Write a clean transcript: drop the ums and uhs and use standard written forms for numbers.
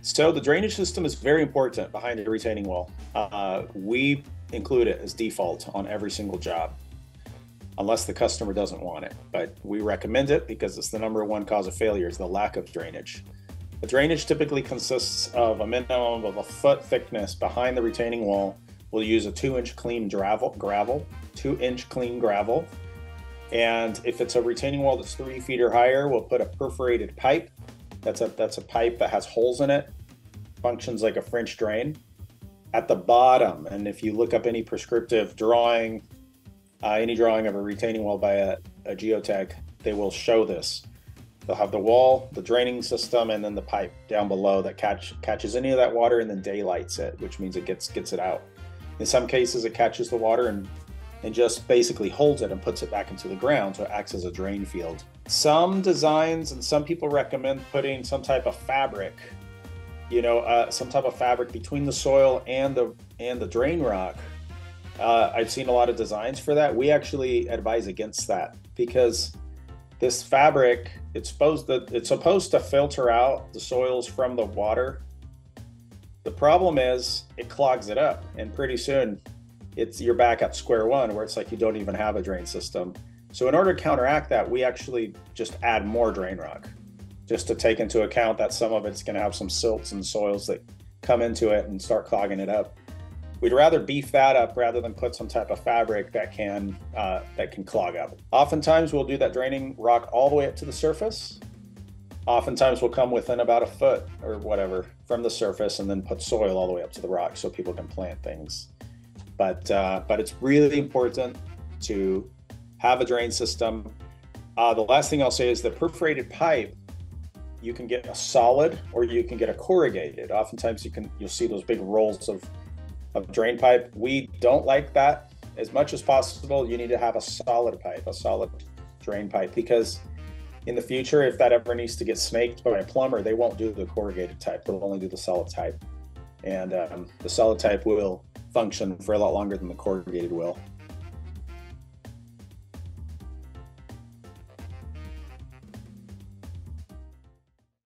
So the drainage system is very important behind the retaining wall. We include it as default on every single job, unless the customer doesn't want it. But we recommend it because it's the #1 cause of failure is the lack of drainage. The drainage typically consists of a minimum of a foot thickness behind the retaining wall. We'll use a 2-inch clean gravel, 2-inch clean gravel. And if it's a retaining wall that's 3 feet or higher, we'll put a perforated pipe. That's a pipe that has holes in it, functions like a French drain. At the bottom, and if you look up any prescriptive drawing, any drawing of a retaining wall by a geotech, they will show this. They'll have the wall, the draining system, and then the pipe down below that catches any of that water and then daylights it, which means it gets it out. In some cases, it catches the water and just basically holds it and puts it back into the ground, so it acts as a drain field. Some designs and some people recommend putting some type of fabric, some type of fabric between the soil and the drain rock. I've seen a lot of designs for that. We actually advise against that because this fabric, it's supposed to filter out the soils from the water. The problem is it clogs it up, and pretty soon you're back at square one where it's like you don't even have a drain system. So in order to counteract that, we actually just add more drain rock, just to take into account that some of it's going to have some silts and soils that come into it and start clogging it up. We'd rather beef that up rather than put some type of fabric that can clog up. Oftentimes we'll do that draining rock all the way up to the surface. Oftentimes we'll come within about a foot or whatever from the surface and then put soil all the way up to the rock so people can plant things. But it's really important to have a drain system. The last thing I'll say is the perforated pipe, you can get a solid or you can get a corrugated. Oftentimes you'll see those big rolls of drain pipe. We don't like that. As much as possible, you need to have a solid pipe, a solid drain pipe, because in the future, if that ever needs to get snaked by a plumber, they won't do the corrugated type. They'll only do the solid type. And the solid type will function for a lot longer than the corrugated will.